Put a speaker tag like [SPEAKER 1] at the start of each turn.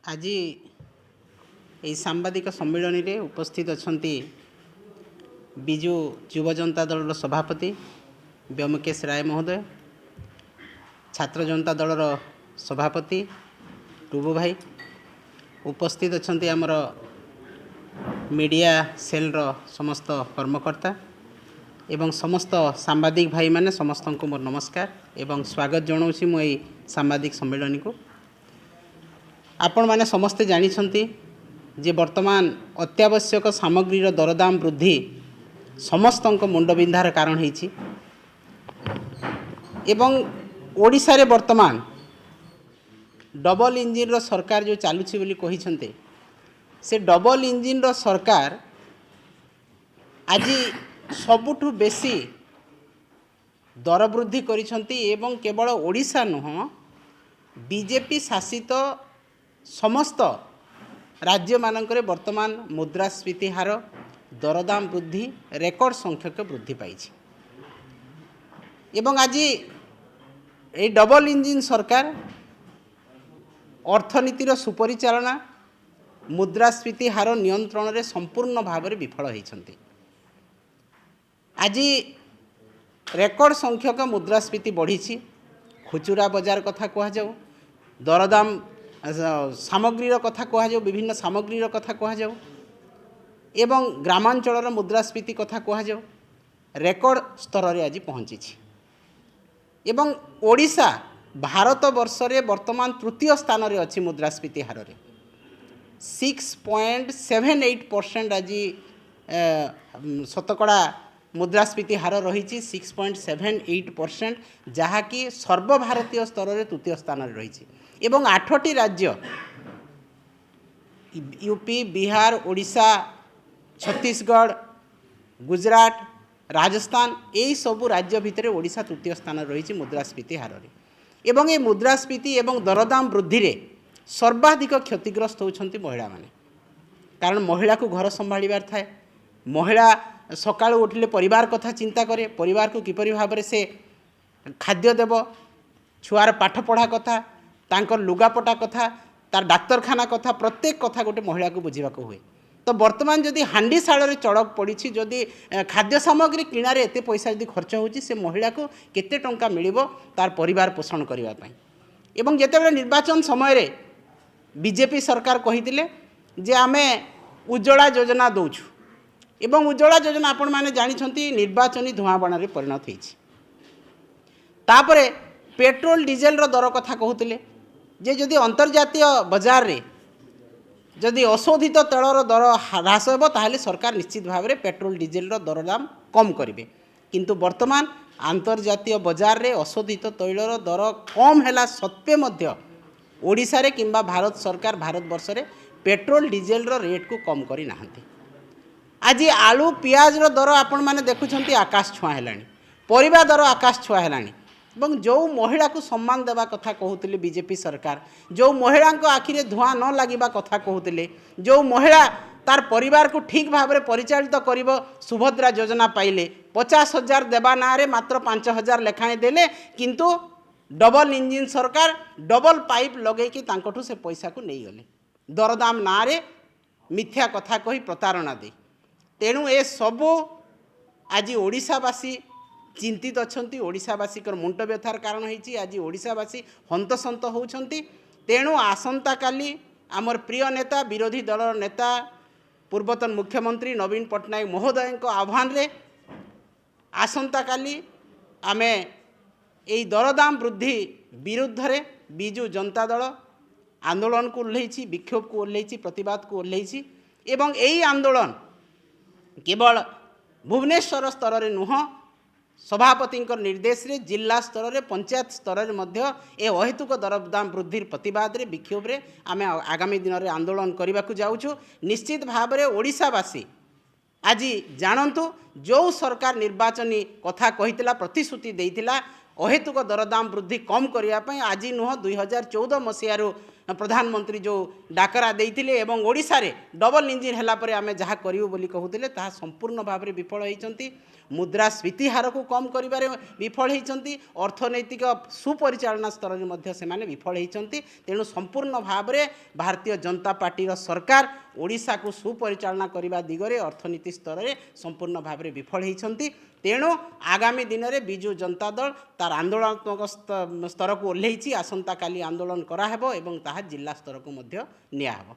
[SPEAKER 1] आज ये सांबादिक सम्मिलन में उपस्थित अच्छा विजु युव जनता दल सभापति व्योमकेश राय महोदय, छात्र जनता दल सभापति टुबु भाई, उपस्थित अच्छा आमर मीडिया सेल समस्त कर्मकर्ता एवं समस्त सांबादिक भाई माने समस्त को मोर नमस्कार एवं स्वागत जनाऊँ मु सांबादिक सम्मेलन को। आपण माने समस्ते जानिछंती जे वर्तमान अत्यावश्यक सामग्रीर दरदाम वृद्धि समस्त मुंडबिंधार कारण होईछि एवं ओडिशा रे वर्तमान डबल इंजिन रो सरकार जो चालुछि बोली कहिछन्ते से डबल इंजिन रो सरकार आज सबुठु बेसी दर वृद्धि करिछन्ती एवं केवल ओडिशा नुह बीजेपी शासित समस्त राज्य मानकरे वर्तमान मुद्रास्फीति हार दरदाम वृद्धि रेकर्ड संख्यक वृद्धि पाई एवं आज ये डबल इंजिन सरकार अर्थनीतिर सुपरिचालना मुद्रास्फीति हार नियंत्रण रे संपूर्ण भाव में विफल होती। आज रेकर्ड संख्यक मुद्रास्फीति बढ़ी, खुचुरा बजार कथा कहुँ, दरदाम सामग्रीर कथा कहुँ, विभिन्न सामग्रीर कथा कहुँ एवं ग्रामांचल मुद्रास्फीति कथा कहुँ, रेकर्ड स्तर रे आज पहुँची एवं ओडिशा भारत वर्ष रे वर्तमान तृतीय स्थान रे अच्छी मुद्रास्फीति हार रे 6.78% आज शतकड़ा मुद्रास्फीति हार रही 6.78%, जहाँकि सर्वभारतीय स्तर में तृतीय स्थान रही एवं 8टी राज्य यूपी, बिहार, ओडिशा, छत्तीसगढ़, गुजरात, राजस्थान यही सबू राज्य भितर ओडिशा तृतीय स्थान रही मुद्रास्फीति हार रे एवं ये मुद्रास्फीति एवं दरदाम वृद्धि रे सर्वाधिक क्षतिग्रस्त होती महिला माने। कारण महिला को घर संभाळिबार थाए, महिला सकाळ उठिले परिवार कथा चिंता करे, परिवार को किपरि भाव से खाद्य देव, छुआर पाठ पढ़ा कथा, तांकर लुगापटा कथा, तार डाक्तरखाना कथा, प्रत्येक कथा गोटे महिला को बुझाक हुए। तो वर्तमान जदि हांडी शाल चड़क पड़ी, जदि खाद्य सामग्री किणारे एत पैसा जदि खर्च होची, से महिला को केते टंका मिलिबो तार परिवार पोषण करबा पई। एवं जेतेबेले निर्वाचन समय रे बीजेपी सरकार कहिथिले जे आमे उज्ज्वला योजना दउछु एवं उज्ज्वला योजना आपण माने जानिछंती निर्वाचनी धुआबाण रे परिणत होईछि। तापरे पेट्रोल डीजेल रो दर कथा कहूतिले जे जदि अंतर्जातीय बाजार रे जदि अशोधित तेलर दर ह्रास हेबो ताहले सरकार निश्चित भाव में पेट्रोल डीजेल रो दरदाम कम करेंगे, किंतु वर्तमान अंतर्जातीय बाजार रे अशोधित तैलर दर कम हैला सत्वे मध्य ओडिशा रे किंबा भारत सरकार भारत वर्ष रे पेट्रोल डीजेल रो रेट को कम करी नाहंती। आज आलू पियाज रो दर आपण माने देखुछंती आकाश छुआ हेलानी, परिबा दर आकाश छुआ हेलानी एवं जो महिला को सम्मान देवा कथा कहूतिले बीजेपी सरकार, जो महिला को आखिरे धुआं न लागिबा कथा कहूतिले, जो महिला तार परिवार को ठीक भाव में परिचालित करिबो सुभद्रा योजना पाइले 50,000 देवा ना रे मात्र 5,000 लेखाएं देले, किंतु डबल इंजिन सरकार डबल पाइप लगे कि तांकठू से पैसा को नहीं गले, दरदाम ना रे मिथ्या कथा कही प्रतारणा दे। तेणु ए सबू आज ओडिशावासी चिंतित अछंती, ओडिशावासी मुंड व्यथार कारण होईछि। आज ओडिशावासी हंतसंत होउछंती। तेणु आसंता काली आमर प्रिय नेता विरोधी दलर नेता पूर्वतन मुख्यमंत्री नवीन पट्टनायक महोदय को आह्वान रे आसंता काली आमे एई दरदाम वृद्धि विरुद्ध रे बिजु जनता दल आंदोलन को ओह्लैछि, विक्षोभ को ओह्लैछि, प्रतिवाद को ओह्लैछि एवं एई आंदोलन केवल भुवनेश्वर स्तर रे नुह सभापति निर्देश रे जिला स्तर रे पंचायत स्तर रे मध्य ए अहेतुक दरदाम वृद्धि प्रतिवाद रे विक्षोभ रे आमे आगामी दिन रे आंदोलन करने को जाउछु। निश्चित भाव में ओडिशावासी आज जानतु जो सरकार निर्वाचनी कथा कहितला प्रतिश्रुति देइतिला अहेतुक दरदाम वृद्धि कम करने आज नुह 2014 मसीह प्रधानमंत्री जो डाकरा देइथिले एवं ओडिशा रे डबल इंजिन हैला परे आमे जहाँ करियो बोली कहूतिले ताहा संपूर्ण भाव में विफल होइचंती। मुद्रास्फीति हार को कम करिबारे विफल होइचंती। अर्थनैतिक सुपरिचालना स्तर में मध्य से माने विफल होइचंती। तेणु संपूर्ण भाव में भारतीय जनता पार्टी सरकार ओडिशा को सुपरिचालना करने दिगरे अर्थनीति स्तर में संपूर्ण भाव में विफल होइचंती। तेणु आगामी दिन में बिजु जनता दल तार आंदोलनात्मक स्तर को ओह्लैछि। आसंता काली आंदोलन कराहेबो एवं ताहा जिला स्तर को मध्य नियाहेबो।